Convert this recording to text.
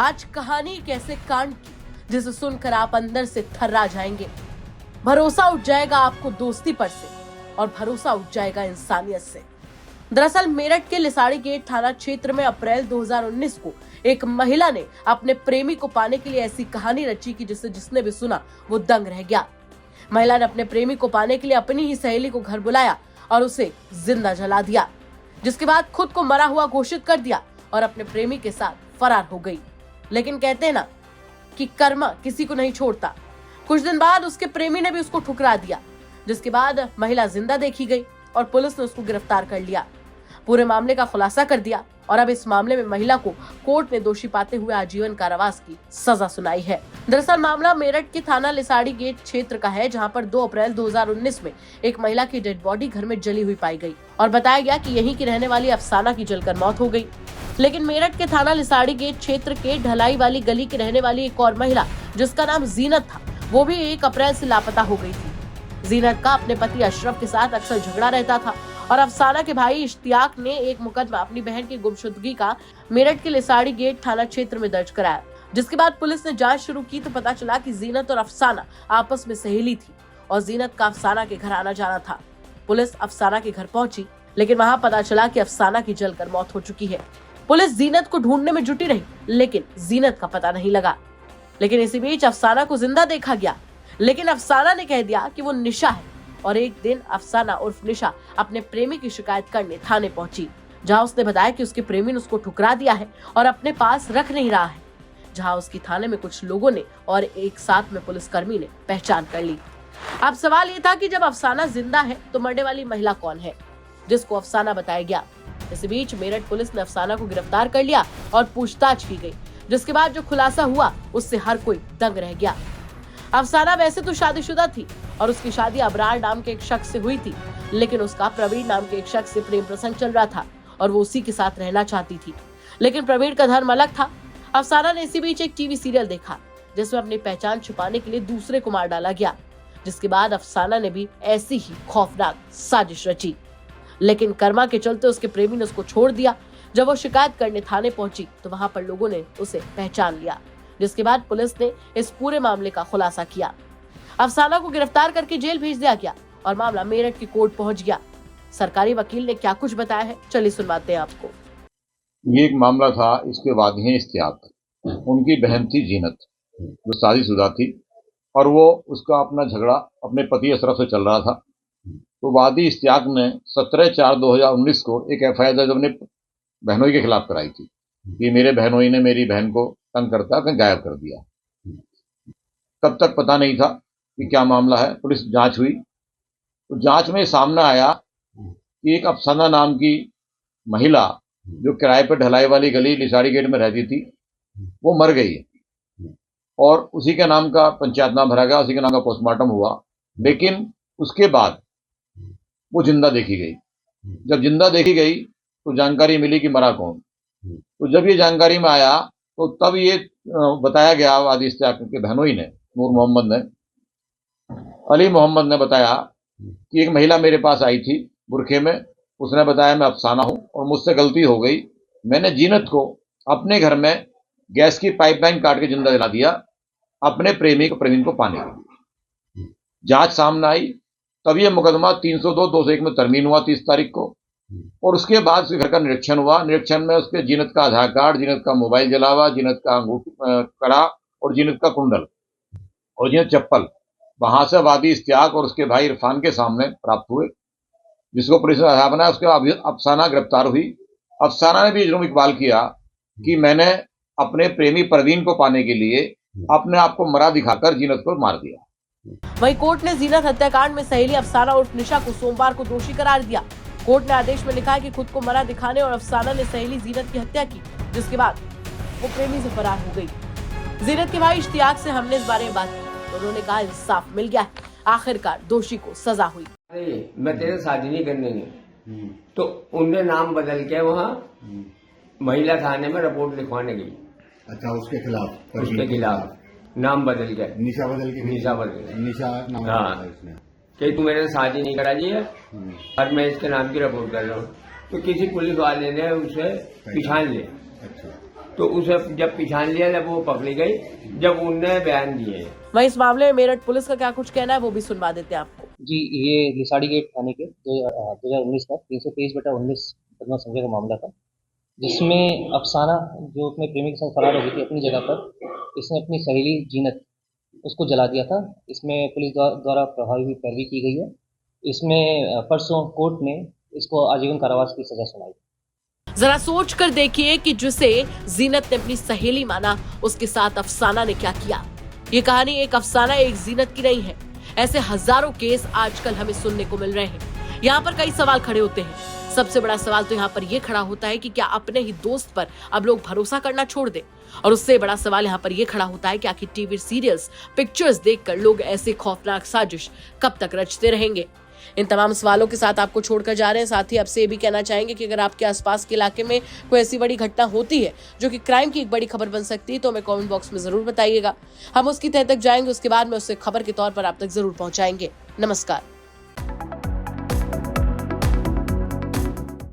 आज कहानी कैसे कांड की जिसे सुनकर आप अंदर से थर्रा जाएंगे। भरोसा उठ जाएगा आपको दोस्ती पर से और भरोसा उठ जाएगा इंसानियत से। दरअसल मेरठ के लिसाड़ी गेट थाना क्षेत्र में अप्रैल 2019 को एक महिला ने अपने प्रेमी को पाने के लिए ऐसी कहानी रची कि जिसे जिसने भी सुना वो दंग रह गया। महिला ने अपने प्रेमी को पाने के लिए अपनी ही सहेली को घर बुलाया और उसे जिंदा जला दिया, जिसके बाद खुद को मरा हुआ घोषित कर दिया और अपने प्रेमी के साथ फरार हो गई। लेकिन कहते हैं ना कि कर्म किसी को नहीं छोड़ता। कुछ दिन बाद उसके प्रेमी ने भी उसको ठुकरा दिया, जिसके बाद महिला जिंदा देखी गई और पुलिस ने उसको गिरफ्तार कर लिया। पूरे मामले का खुलासा कर दिया और अब इस मामले में महिला को कोर्ट ने दोषी पाते हुए आजीवन कारावास की सजा सुनाई है। दरअसल मामला मेरठ के थाना लिसाड़ी गेट क्षेत्र का है, जहां पर 2 अप्रैल 2019 में एक महिला की डेड बॉडी घर में जली हुई पाई गई और बताया गया कि यहीं की रहने वाली अफसाना की जलकर मौत हो गई। लेकिन मेरठ के थाना लिसाड़ी गेट क्षेत्र के ढलाई वाली गली की रहने वाली एक और महिला, जिसका नाम जीनत था, वो भी 1 अप्रैल से लापता हो गई थी। जीनत का अपने पति अशरफ के साथ अक्सर झगड़ा रहता था और अफसाना के भाई इश्तियाक ने एक मुकदमा अपनी बहन की गुमशुदगी का मेरठ के लिसाड़ी गेट थाना क्षेत्र में दर्ज कराया। जिसके बाद पुलिस ने जांच शुरू की तो पता चला कि जीनत और अफसाना आपस में सहेली थी और जीनत का अफसाना के घर आना जाना था। पुलिस अफसाना के घर पहुंची, लेकिन वहां पता चला कि अफसाना की जलकर मौत हो चुकी है। पुलिस जीनत को ढूंढने में जुटी रही, लेकिन जीनत का पता नहीं लगा। लेकिन इसी बीच अफसाना को जिंदा देखा गया, लेकिन अफसाना ने कह दिया कि वो निशा है और एक दिन अफसाना उर्फ निशा अपने प्रेमी की शिकायत करने थाने पहुंची, जहां उसने बताया कि उसके प्रेमी ने उसको ठुकरा दिया है और अपने पास रख नहीं रहा है। जहां उसकी थाने में कुछ लोगों ने और एक साथ में पुलिसकर्मी ने पहचान कर ली। अब सवाल ये था कि जब अफसाना जिंदा है तो मरने वाली महिला कौन है, जिसको अफसाना बताया गया। इस बीच मेरठ पुलिस ने अफसाना को गिरफ्तार कर लिया और पूछताछ की गई, जिसके बाद जो खुलासा हुआ उससे हर कोई दंग रह गया। अफसाना वैसे तो शादीशुदा थी और उसकी शादी अबरार नाम के एक शख्स से हुई थी, लेकिन उसका प्रवीण नाम के एक शख्स से प्रेम प्रसंग चल रहा था और वो उसी के साथ रहना चाहती थी। लेकिन प्रवीण का धर्म अलग था। अफसाना ने इसी बीच एक टीवी सीरियल देखा जिसमें अपनी पहचान छुपाने के लिए दूसरे को मार डाला गया, जिसके बाद अफसाना ने भी ऐसी ही खौफनाक साजिश रची। लेकिन कर्मा के चलते उसके प्रेमी ने उसको छोड़ दिया। जब वो शिकायत करने थाने पहुंची तो वहां पर लोगों ने उसे पहचान लिया, जिसके बाद पुलिस ने इस पूरे मामले का खुलासा किया। अफसाना को गिरफ्तार करके जेल भेज दिया गया और मामला मेरठ की कोर्ट पहुंच गया। सरकारी वकील ने क्या कुछ बताया है, चलिए सुनवाते हैं आपको। ये एक मामला था, इसके वादी हैं इश्तियाक। उनकी बहन थी जीनत, जो शादीशुदा थी और वो उसका अपना झगड़ा अपने पति अशरफ से चल रहा था। तो वादी इश्तियाक ने 17/4/2019 को एक FIR दर्ज अपने बहनोई के खिलाफ कराई थी कि मेरे बहनोई ने मेरी बहन को तंग करता कहीं गायब कर दिया। तब तक पता नहीं था कि क्या मामला है। पुलिस जांच हुई तो जांच में सामने आया कि एक अफसाना नाम की महिला जो किराए पर ढलाई वाली गली लिसाड़ी गेट में रहती थी, वो मर गई और उसी के नाम का पंचायतनामा भरा गया, उसी के नाम का पोस्टमार्टम हुआ। लेकिन उसके बाद वो जिंदा देखी गई। जब जिंदा देखी गई तो जानकारी मिली कि मरा कौन। तो जब ये जानकारी में आया तो तब ये बताया गया, वादी इश्तियाक के बहनोई ने, नूर मोहम्मद ने, अली मोहम्मद ने बताया कि एक महिला मेरे पास आई थी बुरखे में। उसने बताया मैं अफसाना हूं और मुझसे गलती हो गई, मैंने जीनत को अपने घर में गैस की पाइपलाइन काट के जिंदा जला दिया अपने प्रेमी को प्रवीण को पाने के। जांच सामने आई तब यह मुकदमा 302/201 में तरमीम हुआ 30 तारीख को और उसके बाद उसके घर का निरीक्षण हुआ। निरीक्षण में उसके जीनत का आधार कार्ड, जीनत का मोबाइल जला हुआ, जीनत का अंगूठी कड़ा और जीनत का कुंडल और जीनत चप्पल वहां से वादी इश्तियाक और उसके भाई इरफान के सामने प्राप्त हुए, जिसको पुलिस ने आधार बनाया। उसके बाद अफसाना गिरफ्तार हुई। अफसाना ने भी जुर्म इकबाल किया कि मैंने अपने प्रेमी परवीन को पाने के लिए अपने आप को मरा दिखाकर जीनत को मार दिया। वहीं कोर्ट ने जीनत हत्याकांड में सहेली अफसाना उर्फ निशा को सोमवार को दोषी करार दिया। कोर्ट ने आदेश में लिखा है कि खुद को मरा दिखाने और अफसाना ने सहेली जीनत की हत्या की, जिसके बाद वो प्रेमी से फरार हो गई। जीनत के भाई इश्तियाक से हमने इस बारे में बात की तो उन्होंने कहा इंसाफ मिल गया है, आखिरकार दोषी को सजा हुई। मैं तेरे शादी नहीं करने गई तो उनने नाम बदल के वहाँ महिला थाने में रिपोर्ट लिखवाने गई। अच्छा, उसके खिलाफ नाम बदल के निशा बदल निशा नाम हाँ, कि तू मेरे शादी नहीं कराई है और मैं इसके नाम की रिपोर्ट कर रहा हूँ। तो किसी पुलिस वाले ने उसे पिछाड़ लिया। अच्छा, तो उसे जब पिछान लिया जब वो पकड़ी गई, जब उनने बयान दिए। वहीं इस मामले में मेरठ पुलिस का क्या कुछ कहना है वो भी सुनवा देते हैं आपको। जी, ये लिसाड़ी गेट थाने के 2019 का 323/19 मुकदमा संख्या का मामला था, जिसमें अफसाना जो अपने प्रेमी के साथ फरार हो गई थी अपनी जगह पर, इसने अपनी सहेली जीनत उसको जला दिया था। इसमें पुलिस द्वारा प्रभावी पैरवी की गई है। इसमें परसों कोर्ट ने इसको आजीवन कारावास की सजा सुनाई। जरा सोच कर देखिए कि जिसे जीनत ने अपनी सहेली माना, उसके साथ अफसाना ने क्या किया। ये कहानी एक अफसाना एक जीनत की नहीं है। ऐसे हजारों केस आजकल हमें सुनने को मिल रहे हैं। यहाँ पर कई सवाल खड़े होते हैं। सबसे बड़ा सवाल तो यहाँ पर यह खड़ा होता है कि क्या अपने ही दोस्त पर अब लोग भरोसा करना छोड़ दें। और उससे बड़ा सवाल यहाँ पर यह खड़ा होता है कि आखिर टीवी सीरियल्स, पिक्चर्स देखकर लोग ऐसे खौफनाक साजिश कब तक रचते रहेंगे। इन तमाम सवालों के साथ आपको छोड़कर जा रहे हैं। साथ ही आपसे ये भी कहना चाहेंगे कि अगर आपके आसपास के इलाके में कोई ऐसी बड़ी घटना होती है जो कि क्राइम की एक बड़ी खबर बन सकती है, तो हमें कमेंट बॉक्स में जरूर बताइएगा। हम उसकी तह तक जाएंगे, उसके बाद में उससे खबर के तौर पर आप तक जरूर पहुंचाएंगे। नमस्कार।